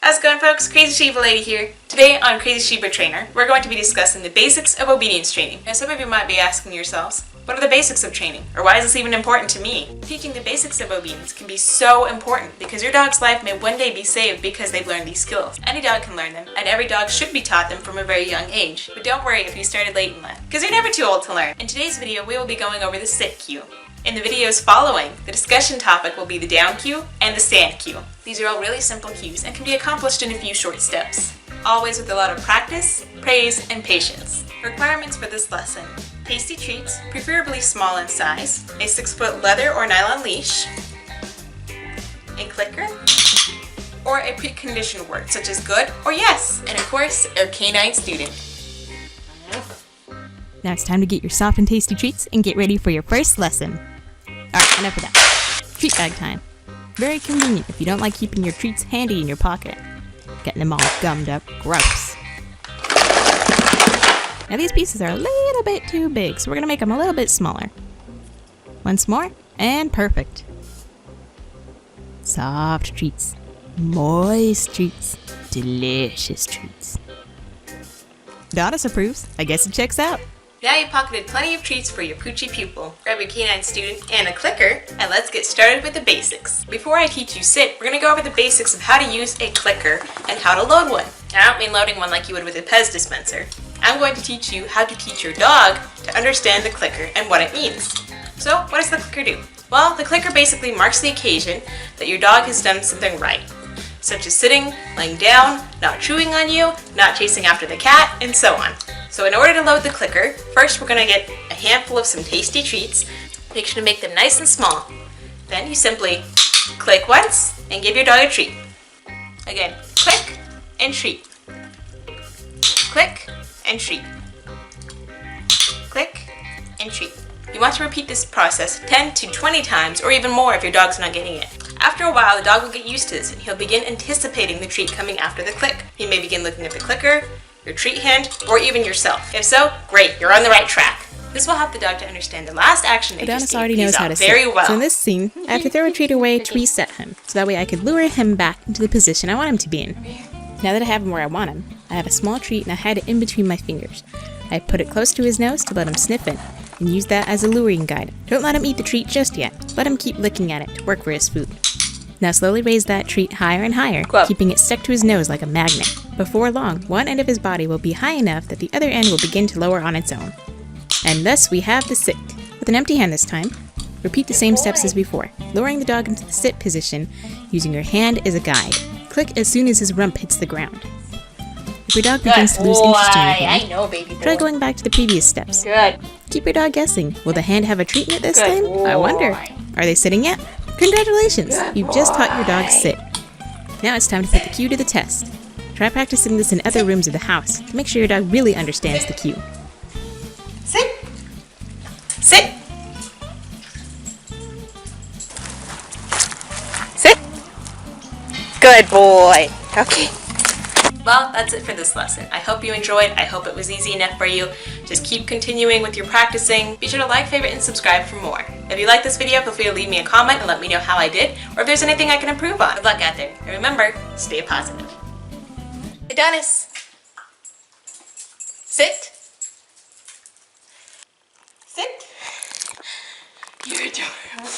How's it going, folks? Crazy Shiba Lady here. Today on Crazy Shiba Trainer, we're going to be discussing the basics of obedience training. Now some of you might be asking yourselves, what are the basics of training? Or why is this even important to me? Teaching the basics of obedience can be so important because your dog's life may one day be saved because they've learned these skills. Any dog can learn them, and every dog should be taught them from a very young age. But don't worry if you started late in life, because you're never too old to learn. In today's video, we will be going over the sit cue. In the videos following, the discussion topic will be the down cue and the stand cue. These are all really simple cues and can be accomplished in a few short steps. Always with a lot of practice, praise, and patience. Requirements for this lesson: tasty treats, preferably small in size, a 6-foot leather or nylon leash, a clicker, or a preconditioned word such as good or yes, and of course, a canine student. Now it's time to get your soft and tasty treats and get ready for your first lesson. Alright, enough of that. Treat bag time. Very convenient if you don't like keeping your treats handy in your pocket. Getting them all gummed up, gross. Now these pieces are a little bit too big, so we're gonna make them a little bit smaller. Once more, and perfect. Soft treats, moist treats, delicious treats. Adonis approves. I guess it checks out. Now you've pocketed plenty of treats for your poochie pupil. Grab your canine student and a clicker, and let's get started with the basics. Before I teach you sit, we're going to go over the basics of how to use a clicker and how to load one. Now, I don't mean loading one like you would with a Pez dispenser. I'm going to teach you how to teach your dog to understand the clicker and what it means. So, what does the clicker do? Well, the clicker basically marks the occasion that your dog has done something right, such as sitting, laying down, not chewing on you, not chasing after the cat, and so on. So in order to load the clicker, first we're going to get a handful of some tasty treats. Make sure to make them nice and small. Then you simply click once and give your dog a treat. Again, click and treat. Click and treat. Click and treat. You want to repeat this process 10 to 20 times or even more if your dog's not getting it. After a while, the dog will get used to this and he'll begin anticipating the treat coming after the click. He may begin looking at the clicker, your treat hand, or even yourself. If so, great, you're on the right track. This will help the dog to understand the last action they just already knows how to sit. Very well. So in this scene, I have to throw a treat away to reset him, so that way I could lure him back into the position I want him to be in. Now that I have him where I want him, I have a small treat and I hide it in between my fingers. I put it close to his nose to let him sniff it, and use that as a luring guide. Don't let him eat the treat just yet. Let him keep licking at it to work for his food. Now slowly raise that treat higher and higher, keeping it stuck to his nose like a magnet. Before long, one end of his body will be high enough that the other end will begin to lower on its own. And thus we have the sit. With an empty hand this time, repeat the same steps as before, lowering the dog into the sit position, using your hand as a guide. Click as soon as his rump hits the ground. If your dog begins to lose interest in your hand, try going back to the previous steps. Good. Keep your dog guessing. Will the hand have a treat in it this time? I wonder. Are they sitting yet? Congratulations! You've just taught your dog sit. Now it's time to put the cue to the test. Try practicing this in other rooms of the house to make sure your dog really understands the cue. Sit. Sit. Sit. Good boy. Okay. Well, that's it for this lesson. I hope you enjoyed. I hope it was easy enough for you. Just keep continuing with your practicing. Be sure to like, favorite, and subscribe for more. If you like this video, feel free to leave me a comment and let me know how I did, or if there's anything I can improve on. Good luck out there. And remember, stay positive. Adonis. Sit. Sit. You're adorable.